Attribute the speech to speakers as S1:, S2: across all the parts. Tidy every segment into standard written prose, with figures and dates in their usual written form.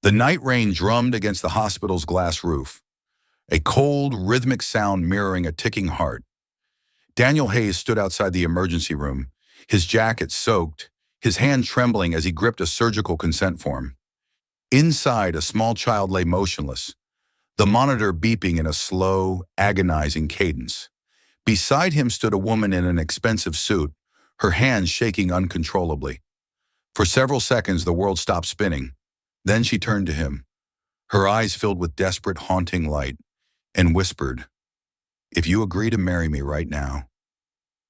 S1: The night rain drummed against the hospital's glass roof, a cold, rhythmic sound mirroring a ticking heart. Daniel Hayes stood outside the emergency room, his jacket soaked, his hand trembling as he gripped a surgical consent form. Inside, a small child lay motionless, the monitor beeping in a slow, agonizing cadence. Beside him stood a woman in an expensive suit, her hands shaking uncontrollably. For several seconds, the world stopped spinning. Then she turned to him, her eyes filled with desperate, haunting light, and whispered, "If you agree to marry me right now,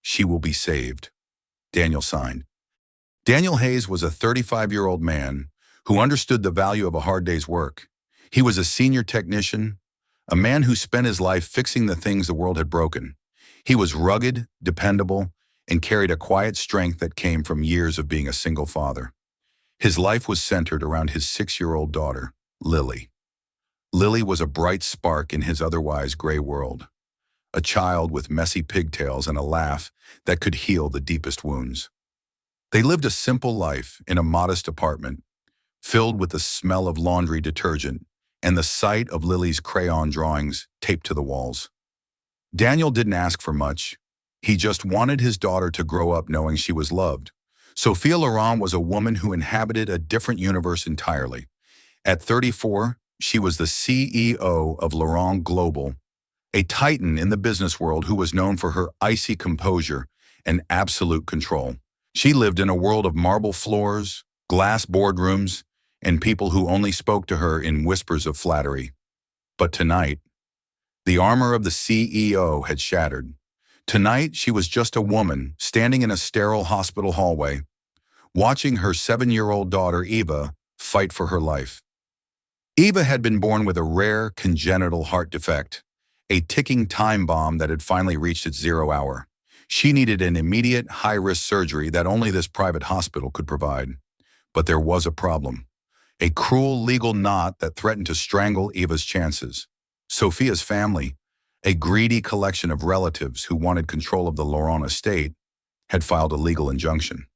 S1: she will be saved." Daniel signed. Daniel Hayes was a 35-year-old man who understood the value of a hard day's work. He was a senior technician, a man who spent his life fixing the things the world had broken. He was rugged, dependable, and carried a quiet strength that came from years of being a single father. His life was centered around his 6-year-old daughter, Lily. Lily was a bright spark in his otherwise gray world, a child with messy pigtails and a laugh that could heal the deepest wounds. They lived a simple life in a modest apartment, filled with the smell of laundry detergent and the sight of Lily's crayon drawings taped to the walls. Daniel didn't ask for much. He just wanted his daughter to grow up knowing she was loved. Sophia Laurent was a woman who inhabited a different universe entirely. At 34, she was the CEO of Laurent Global, a titan in the business world who was known for her icy composure and absolute control. She lived in a world of marble floors, glass boardrooms, and people who only spoke to her in whispers of flattery. But tonight, the armor of the CEO had shattered. Tonight, she was just a woman standing in a sterile hospital hallway, watching her 7-year-old daughter, Eva, fight for her life. Eva had been born with a rare congenital heart defect, a ticking time bomb that had finally reached its 0 hour. She needed an immediate, high-risk surgery that only this private hospital could provide. But there was a problem, a cruel legal knot that threatened to strangle Eva's chances. Sophia's family, a greedy collection of relatives who wanted control of the Laurent estate, had filed a legal injunction.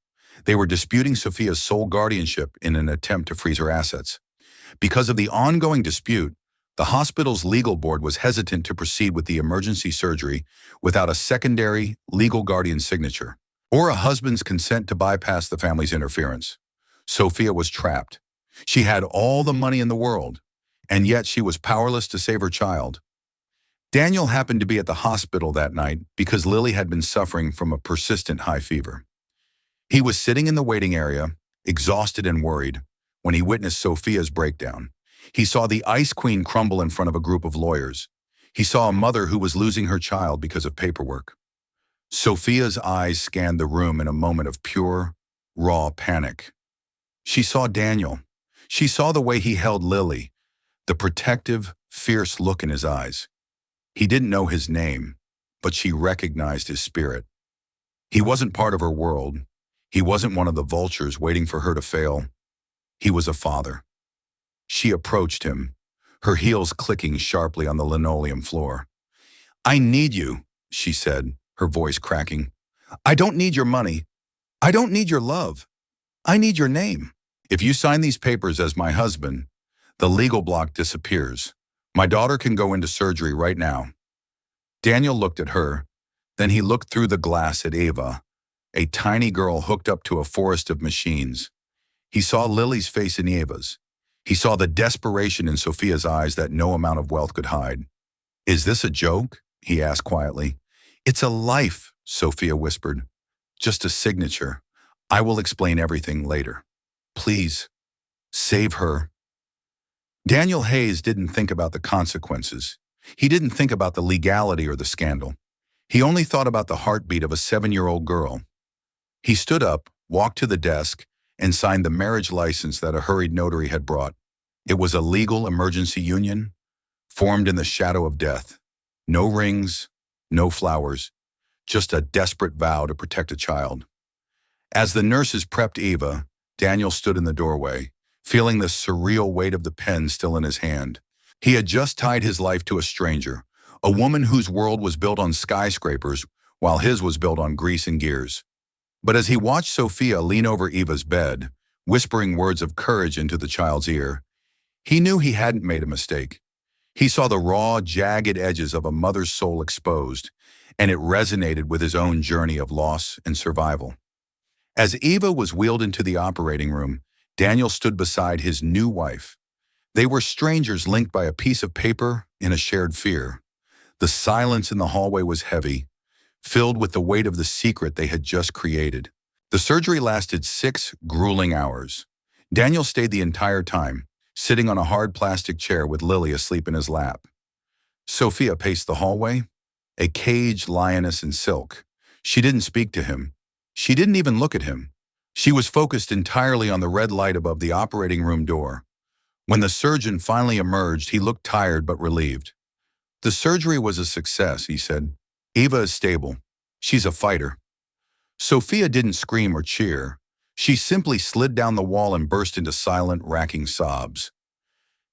S1: They were disputing Sophia's sole guardianship in an attempt to freeze her assets. Because of the ongoing dispute, the hospital's legal board was hesitant to proceed with the emergency surgery without a secondary legal guardian's signature, or a husband's consent to bypass the family's interference. Sophia was trapped. She had all the money in the world, and yet she was powerless to save her child. Daniel happened to be at the hospital that night because Lily had been suffering from a persistent high fever. He was sitting in the waiting area, exhausted and worried, when he witnessed Sophia's breakdown. He saw the Ice Queen crumble in front of a group of lawyers. He saw a mother who was losing her child because of paperwork. Sophia's eyes scanned the room in a moment of pure, raw panic. She saw Daniel. She saw the way he held Lily, the protective, fierce look in his eyes. He didn't know his name, but she recognized his spirit. He wasn't part of her world. He wasn't one of the vultures waiting for her to fail. He was a father. She approached him, her heels clicking sharply on the linoleum floor. "I need you," she said, her voice cracking. "I don't need your money. I don't need your love. I need your name. If you sign these papers as my husband, the legal block disappears. My daughter can go into surgery right now." Daniel looked at her, then he looked through the glass at Eva, a tiny girl hooked up to a forest of machines. He saw Lily's face in Eva's. He saw the desperation in Sophia's eyes that no amount of wealth could hide. "Is this a joke?" he asked quietly. "It's a life," Sophia whispered. "Just a signature. I will explain everything later. Please, save her." Daniel Hayes didn't think about the consequences. He didn't think about the legality or the scandal. He only thought about the heartbeat of a 7-year-old girl. He stood up, walked to the desk, and signed the marriage license that a hurried notary had brought. It was a legal emergency union, formed in the shadow of death. No rings, no flowers, just a desperate vow to protect a child. As the nurses prepped Eva, Daniel stood in the doorway, feeling the surreal weight of the pen still in his hand. He had just tied his life to a stranger, a woman whose world was built on skyscrapers while his was built on grease and gears. But as he watched Sophia lean over Eva's bed, whispering words of courage into the child's ear, He knew he hadn't made a mistake. He saw the raw, jagged edges of a mother's soul exposed, and it resonated with his own journey of loss and survival. As Eva was wheeled into the operating room, Daniel stood beside his new wife. They were strangers linked by a piece of paper and a shared fear. The silence in the hallway was heavy, filled with the weight of the secret they had just created. The surgery lasted 6 grueling hours. Daniel stayed the entire time, sitting on a hard plastic chair with Lily asleep in his lap. Sophia paced the hallway, a caged lioness in silk. She didn't speak to him. She didn't even look at him. She was focused entirely on the red light above the operating room door. When the surgeon finally emerged, he looked tired but relieved. "The surgery was a success," he said. "Eva is stable. She's a fighter." Sophia didn't scream or cheer. She simply slid down the wall and burst into silent, racking sobs.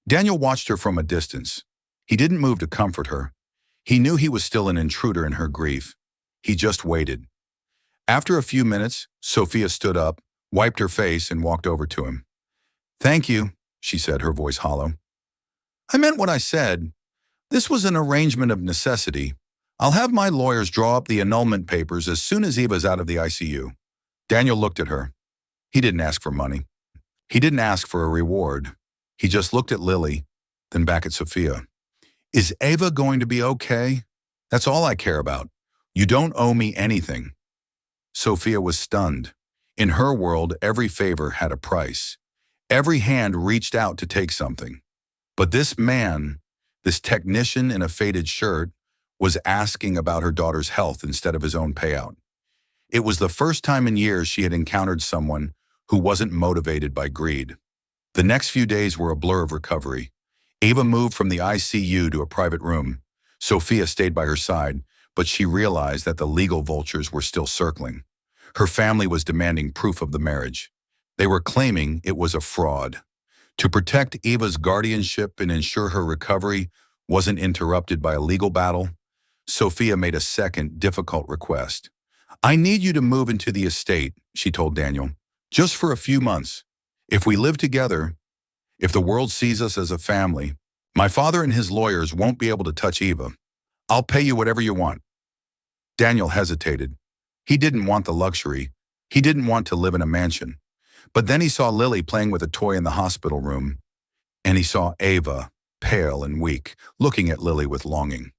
S1: Daniel watched her from a distance. He didn't move to comfort her. He knew he was still an intruder in her grief. He just waited. After a few minutes, Sophia stood up, wiped her face, and walked over to him. "Thank you," she said, her voice hollow. "I meant what I said. This was an arrangement of necessity. I'll have my lawyers draw up the annulment papers as soon as Eva's out of the ICU." Daniel looked at her. He didn't ask for money. He didn't ask for a reward. He just looked at Lily, then back at Sophia. "Is Eva going to be okay? That's all I care about. You don't owe me anything." Sophia was stunned. In her world, every favor had a price. Every hand reached out to take something. But this man, this technician in a faded shirt, was asking about her daughter's health instead of his own payout. It was the first time in years she had encountered someone who wasn't motivated by greed. The next few days were a blur of recovery. Eva moved from the ICU to a private room. Sophia stayed by her side, but she realized that the legal vultures were still circling. Her family was demanding proof of the marriage. They were claiming it was a fraud. To protect Eva's guardianship and ensure her recovery wasn't interrupted by a legal battle, Sophia made a second, difficult request. "I need you to move into the estate," she told Daniel, "just for a few months. If we live together, if the world sees us as a family, my father and his lawyers won't be able to touch Eva. I'll pay you whatever you want." Daniel hesitated. He didn't want the luxury. He didn't want to live in a mansion. But then he saw Lily playing with a toy in the hospital room, and he saw Eva, pale and weak, looking at Lily with longing.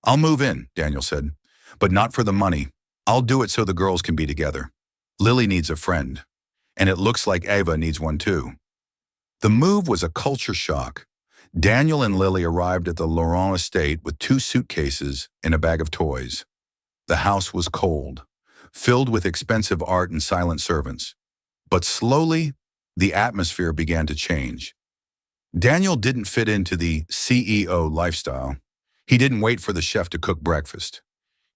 S1: "I'll move in," Daniel said, "but not for the money. I'll do it so the girls can be together. Lily needs a friend, and it looks like Eva needs one too." The move was a culture shock. Daniel and Lily arrived at the Laurent estate with 2 suitcases and a bag of toys. The house was cold, filled with expensive art and silent servants. But slowly, the atmosphere began to change. Daniel didn't fit into the CEO lifestyle. He didn't wait for the chef to cook breakfast.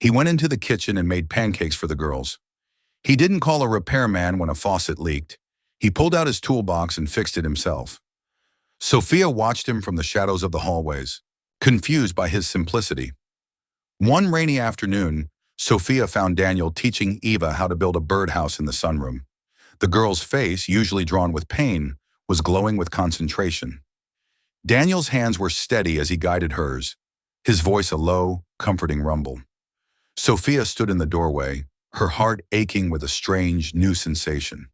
S1: He went into the kitchen and made pancakes for the girls. He didn't call a repairman when a faucet leaked. He pulled out his toolbox and fixed it himself. Sophia watched him from the shadows of the hallways, confused by his simplicity. One rainy afternoon, Sophia found Daniel teaching Eva how to build a birdhouse in the sunroom. The girl's face, usually drawn with pain, was glowing with concentration. Daniel's hands were steady as he guided hers, his voice a low, comforting rumble. Sophia stood in the doorway, her heart aching with a strange, new sensation.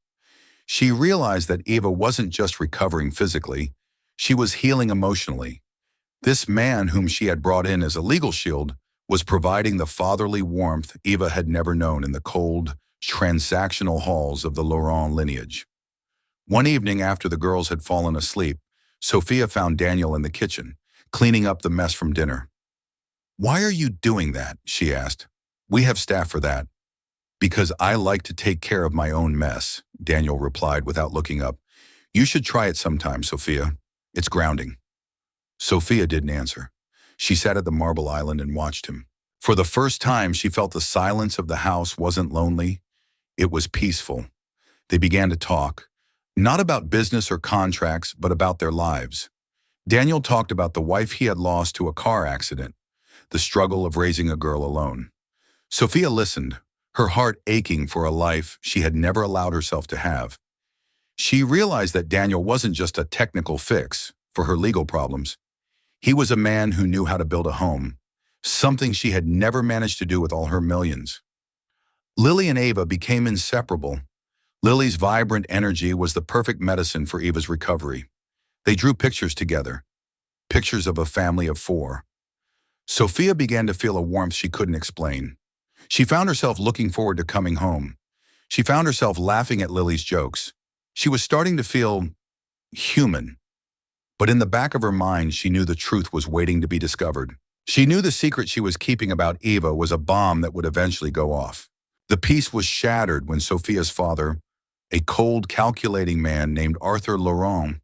S1: She realized that Eva wasn't just recovering physically, she was healing emotionally. This man whom she had brought in as a legal shield was providing the fatherly warmth Eva had never known in the cold, transactional halls of the Laurent lineage. One evening after the girls had fallen asleep, Sophia found Daniel in the kitchen, cleaning up the mess from dinner. "Why are you doing that?" she asked. "We have staff for that." "Because I like to take care of my own mess," Daniel replied without looking up. "You should try it sometime, Sophia. It's grounding." Sophia didn't answer. She sat at the marble island and watched him. For the first time, she felt the silence of the house wasn't lonely. It was peaceful. They began to talk, not about business or contracts, but about their lives. Daniel talked about the wife he had lost to a car accident, the struggle of raising a girl alone. Sophia listened, her heart aching for a life she had never allowed herself to have. She realized that Daniel wasn't just a technical fix for her legal problems. He was a man who knew how to build a home, something she had never managed to do with all her millions. Lily and Ava became inseparable. Lily's vibrant energy was the perfect medicine for Eva's recovery. They drew pictures together, pictures of a family of 4. Sophia began to feel a warmth she couldn't explain. She found herself looking forward to coming home. She found herself laughing at Lily's jokes. She was starting to feel human. But in the back of her mind, she knew the truth was waiting to be discovered. She knew the secret she was keeping about Eva was a bomb that would eventually go off. The peace was shattered when Sophia's father, a cold, calculating man named Arthur Laurent,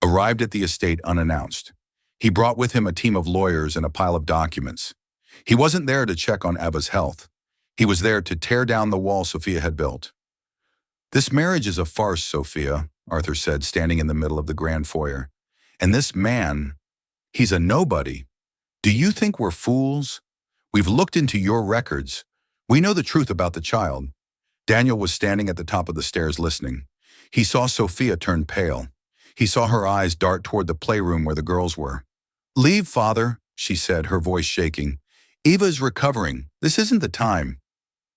S1: arrived at the estate unannounced. He brought with him a team of lawyers and a pile of documents. He wasn't there to check on Eva's health. He was there to tear down the wall Sophia had built. "This marriage is a farce, Sophia," Arthur said, standing in the middle of the grand foyer. "And this man, he's a nobody. Do you think we're fools? We've looked into your records. We know the truth about the child." Daniel was standing at the top of the stairs listening. He saw Sophia turn pale. He saw her eyes dart toward the playroom where the girls were. "Leave, father," she said, her voice shaking. "Eva is recovering. This isn't the time."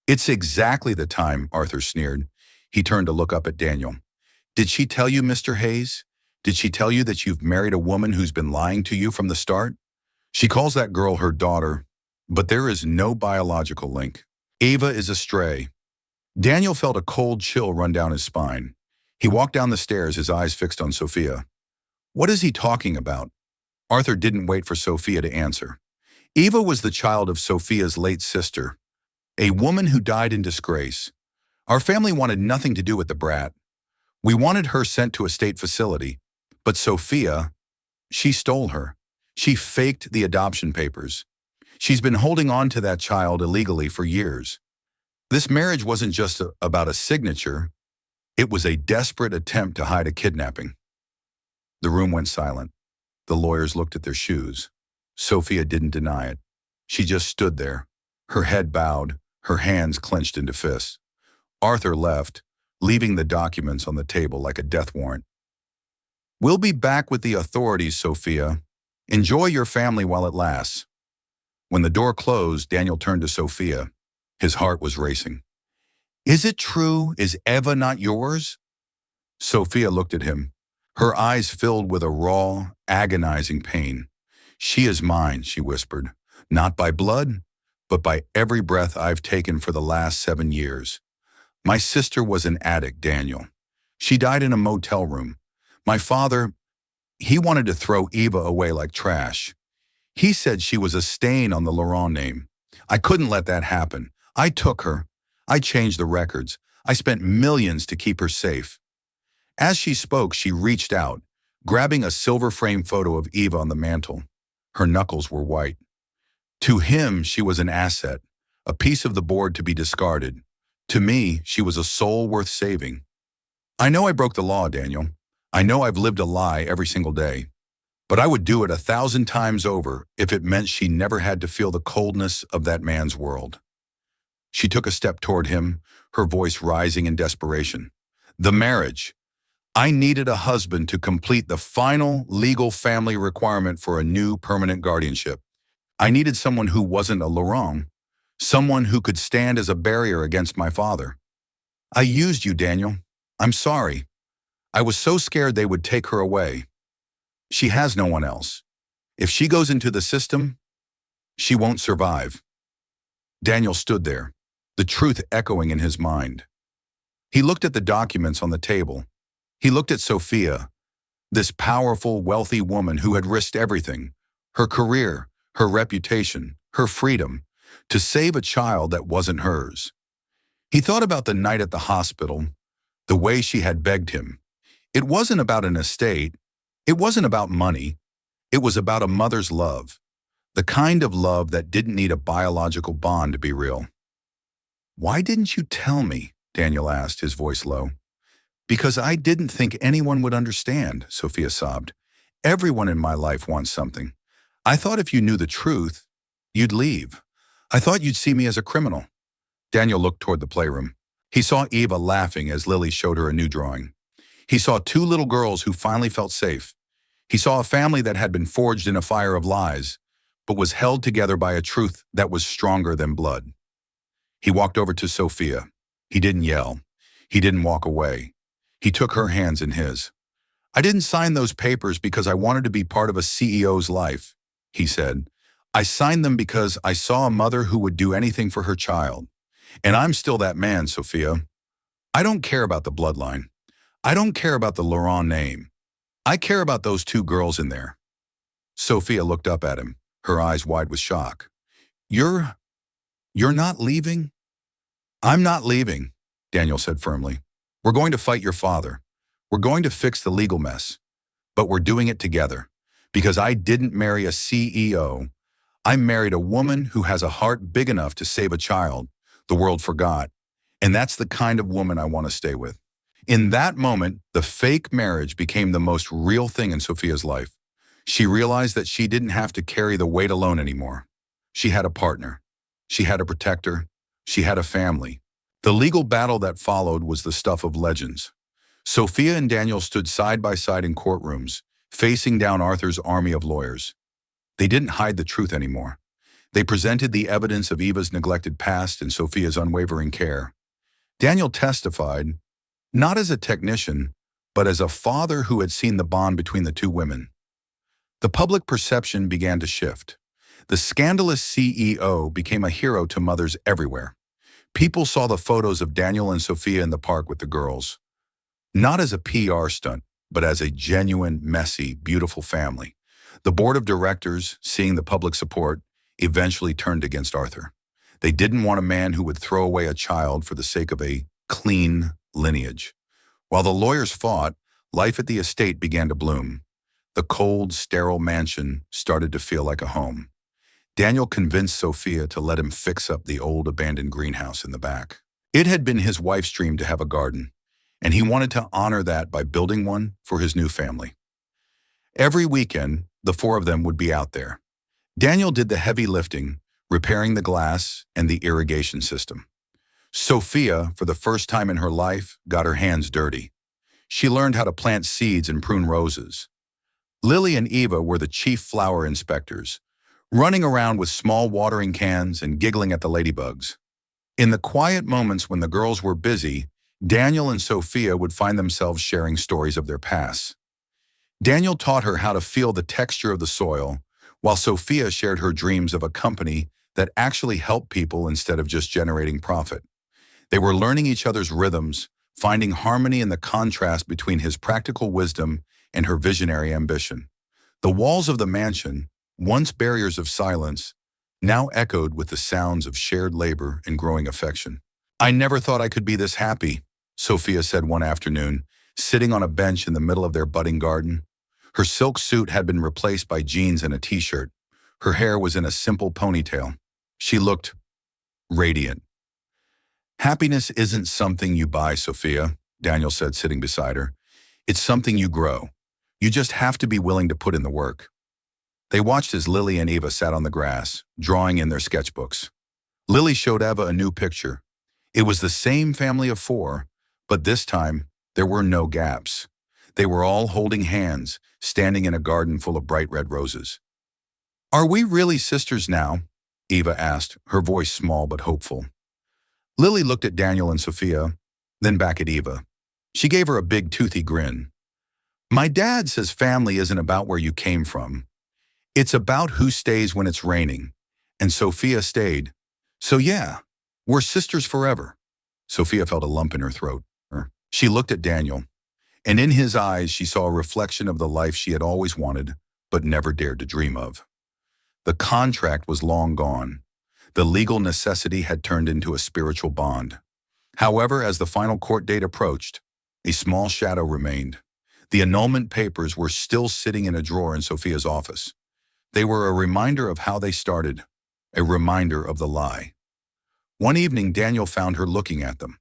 S1: "It's exactly the time," Arthur sneered. He turned to look up at Daniel. "Did she tell you, Mr. Hayes? Did she tell you that you've married a woman who's been lying to you from the start? She calls that girl her daughter, but there is no biological link. Eva is a stray." Daniel felt a cold chill run down his spine. He walked down the stairs, his eyes fixed on Sophia. "What is he talking about?" Arthur didn't wait for Sophia to answer. "Eva was the child of Sophia's late sister, a woman who died in disgrace. Our family wanted nothing to do with the brat. We wanted her sent to a state facility, but Sophia, she stole her. She faked the adoption papers. She's been holding on to that child illegally for years. This marriage wasn't just about a signature. It was a desperate attempt to hide a kidnapping." The room went silent. The lawyers looked at their shoes. Sophia didn't deny it. She just stood there, her head bowed, her hands clenched into fists. Arthur left, leaving the documents on the table like a death warrant. "We'll be back with the authorities, Sophia. Enjoy your family while it lasts." When the door closed, Daniel turned to Sophia. His heart was racing. "Is it true? Is Eva not yours?" Sophia looked at him, her eyes filled with a raw, agonizing pain. "She is mine," she whispered, "not by blood, but by every breath I've taken for the last 7 years. My sister was an addict, Daniel. She died in a motel room. My father, he wanted to throw Eva away like trash. He said she was a stain on the Laurent name. I couldn't let that happen. I took her. I changed the records. I spent millions to keep her safe." As she spoke, she reached out, grabbing a silver-framed photo of Eva on the mantel. Her knuckles were white. To him, she was an asset, a piece of the board to be discarded. To me, she was a soul worth saving. "I know I broke the law, Daniel. I know I've lived a lie every single day. But I would do it 1,000 times over if it meant she never had to feel the coldness of that man's world." She took a step toward him, her voice rising in desperation. "The marriage. I needed a husband to complete the final legal family requirement for a new permanent guardianship. I needed someone who wasn't a Laurent, someone who could stand as a barrier against my father. I used you, Daniel. I'm sorry. I was so scared they would take her away. She has no one else. If she goes into the system, she won't survive." Daniel stood there, the truth echoing in his mind. He looked at the documents on the table. He looked at Sophia, this powerful, wealthy woman who had risked everything, her career, her reputation, her freedom, to save a child that wasn't hers. He thought about the night at the hospital, the way she had begged him. It wasn't about an estate. It wasn't about money. It was about a mother's love, the kind of love that didn't need a biological bond to be real. "Why didn't you tell me?" Daniel asked, his voice low. "Because I didn't think anyone would understand," Sophia sobbed. "Everyone in my life wants something. I thought if you knew the truth, you'd leave. I thought you'd see me as a criminal." Daniel looked toward the playroom. He saw Eva laughing as Lily showed her a new drawing. He saw 2 little girls who finally felt safe. He saw a family that had been forged in a fire of lies, but was held together by a truth that was stronger than blood. He walked over to Sophia. He didn't yell. He didn't walk away. He took her hands in his. "I didn't sign those papers because I wanted to be part of a CEO's life," he said. "I signed them because I saw a mother who would do anything for her child. And I'm still that man, Sophia. I don't care about the bloodline. I don't care about the Laurent name. I care about those two girls in there." Sophia looked up at him, her eyes wide with shock. You're not leaving?" "I'm not leaving," Daniel said firmly. "We're going to fight your father. We're going to fix the legal mess. But we're doing it together. Because I didn't marry a CEO. I married a woman who has a heart big enough to save a child the world forgot. And that's the kind of woman I want to stay with." In that moment, the fake marriage became the most real thing in Sophia's life. She realized that she didn't have to carry the weight alone anymore. She had a partner. She had a protector. She had a family. The legal battle that followed was the stuff of legends. Sophia and Daniel stood side by side in courtrooms, facing down Arthur's army of lawyers. They didn't hide the truth anymore. They presented the evidence of Eva's neglected past and Sophia's unwavering care. Daniel testified, not as a technician, but as a father who had seen the bond between the two women. The public perception began to shift. The scandalous CEO became a hero to mothers everywhere. People saw the photos of Daniel and Sophia in the park with the girls, not as a PR stunt, but as a genuine, messy, beautiful family. The board of directors, seeing the public support, eventually turned against Arthur. They didn't want a man who would throw away a child for the sake of a clean lineage. While the lawyers fought, life at the estate began to bloom. The cold, sterile mansion started to feel like a home. Daniel convinced Sophia to let him fix up the old abandoned greenhouse in the back. It had been his wife's dream to have a garden, and he wanted to honor that by building one for his new family. Every weekend, the four of them would be out there. Daniel did the heavy lifting, repairing the glass and the irrigation system. Sophia, for the first time in her life, got her hands dirty. She learned how to plant seeds and prune roses. Lily and Eva were the chief flower inspectors, running around with small watering cans and giggling at the ladybugs. In the quiet moments when the girls were busy, Daniel and Sophia would find themselves sharing stories of their past. Daniel taught her how to feel the texture of the soil, while Sophia shared her dreams of a company that actually helped people instead of just generating profit. They were learning each other's rhythms, finding harmony in the contrast between his practical wisdom and her visionary ambition. The walls of the mansion, once barriers of silence, now echoed with the sounds of shared labor and growing affection. "I never thought I could be this happy," Sophia said one afternoon, sitting on a bench in the middle of their budding garden. Her silk suit had been replaced by jeans and a t-shirt. Her hair was in a simple ponytail. She looked radiant. "Happiness isn't something you buy, Sophia," Daniel said, sitting beside her. "It's something you grow. You just have to be willing to put in the work." They watched as Lily and Eva sat on the grass, drawing in their sketchbooks. Lily showed Eva a new picture. It was the same family of four, but this time there were no gaps. They were all holding hands, standing in a garden full of bright red roses. "Are we really sisters now?" Eva asked, her voice small but hopeful. Lily looked at Daniel and Sophia, then back at Eva. She gave her a big toothy grin. "My dad says family isn't about where you came from. It's about who stays when it's raining." And Sophia stayed. "So yeah, we're sisters forever." Sophia felt a lump in her throat. She looked at Daniel, and in his eyes she saw a reflection of the life she had always wanted, but never dared to dream of. The contract was long gone. The legal necessity had turned into a spiritual bond. However, as the final court date approached, a small shadow remained. The annulment papers were still sitting in a drawer in Sophia's office. They were a reminder of how they started, a reminder of the lie. One evening, Daniel found her looking at them.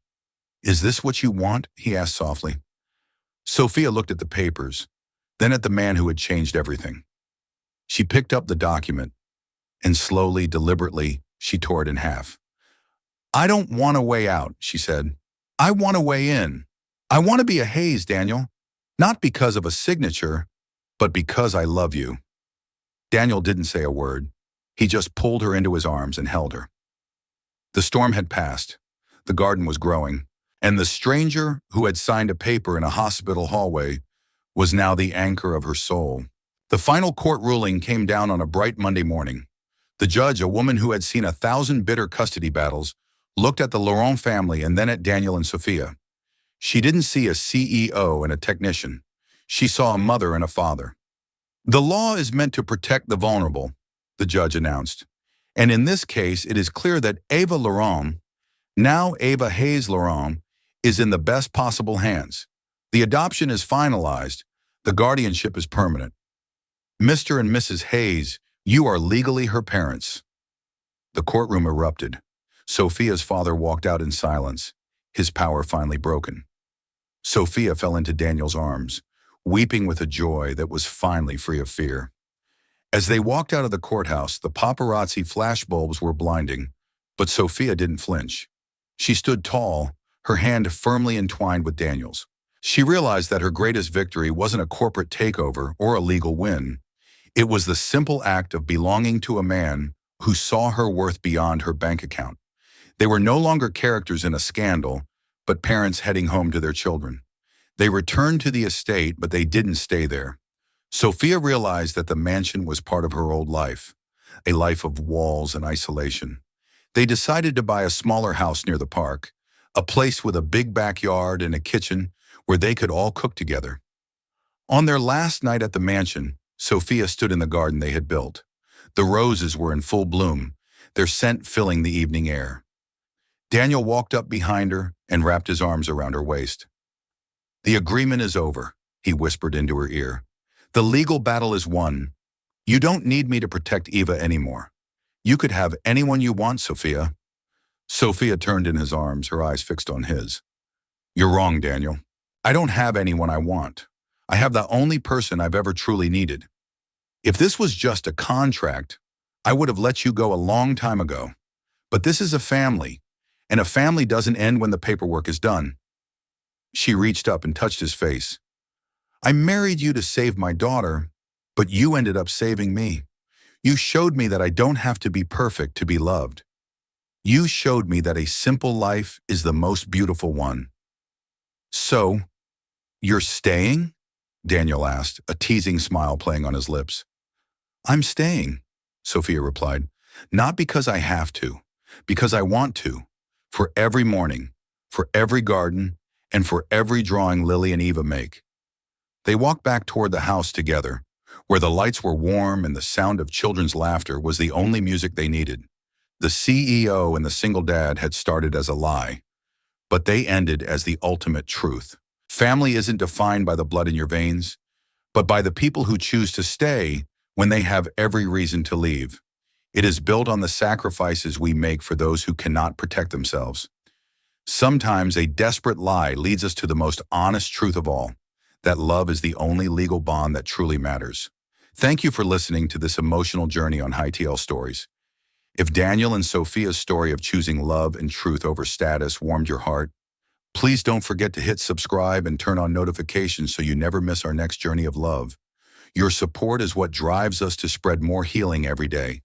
S1: "Is this what you want?" he asked softly. Sophia looked at the papers, then at the man who had changed everything. She picked up the document, and slowly, deliberately, she tore it in half. "I don't want a way out," she said. "I want a way in. I want to be a Hayes, Daniel. Not because of a signature, but because I love you." Daniel didn't say a word. He just pulled her into his arms and held her. The storm had passed. The garden was growing, and the stranger who had signed a paper in a hospital hallway was now the anchor of her soul. The final court ruling came down on a bright Monday morning. The judge, a woman who had seen 1,000 bitter custody battles, looked at the Laurent family and then at Daniel and Sophia. She didn't see a CEO and a technician. She saw a mother and a father. "The law is meant to protect the vulnerable," the judge announced. "And in this case, it is clear that Ava Laurent, now Ava Hayes Laurent, is in the best possible hands. The adoption is finalized. The guardianship is permanent. Mr. and Mrs. Hayes, you are legally her parents." The courtroom erupted. Sophia's father walked out in silence, his power finally broken. Sophia fell into Daniel's arms, weeping with a joy that was finally free of fear. As they walked out of the courthouse, the paparazzi flashbulbs were blinding, but Sophia didn't flinch. She stood tall, her hand firmly entwined with Daniel's. She realized that her greatest victory wasn't a corporate takeover or a legal win. It was the simple act of belonging to a man who saw her worth beyond her bank account. They were no longer characters in a scandal, but parents heading home to their children. They returned to the estate, but they didn't stay there. Sophia realized that the mansion was part of her old life, a life of walls and isolation. They decided to buy a smaller house near the park, a place with a big backyard and a kitchen where they could all cook together. On their last night at the mansion, Sophia stood in the garden they had built. The roses were in full bloom, their scent filling the evening air. Daniel walked up behind her and wrapped his arms around her waist. "The agreement is over," he whispered into her ear. "The legal battle is won. You don't need me to protect Eva anymore. You could have anyone you want, Sophia." Sophia turned in his arms, her eyes fixed on his. "You're wrong, Daniel. I don't have anyone I want. I have the only person I've ever truly needed. If this was just a contract, I would have let you go a long time ago. But this is a family, and a family doesn't end when the paperwork is done." She reached up and touched his face. "I married you to save my daughter, but you ended up saving me. You showed me that I don't have to be perfect to be loved. You showed me that a simple life is the most beautiful one." "So, you're staying?" Daniel asked, a teasing smile playing on his lips. "I'm staying," Sophia replied. "Not because I have to, because I want to. For every morning, for every garden, and for every drawing Lily and Eva make." They walked back toward the house together, where the lights were warm and the sound of children's laughter was the only music they needed. The CEO and the single dad had started as a lie, but they ended as the ultimate truth. Family isn't defined by the blood in your veins, but by the people who choose to stay when they have every reason to leave. It is built on the sacrifices we make for those who cannot protect themselves. Sometimes a desperate lie leads us to the most honest truth of all, that love is the only legal bond that truly matters. Thank you for listening to this emotional journey on High TL Stories. If Daniel and Sophia's story of choosing love and truth over status warmed your heart, please don't forget to hit subscribe and turn on notifications so you never miss our next journey of love. Your support is what drives us to spread more healing every day.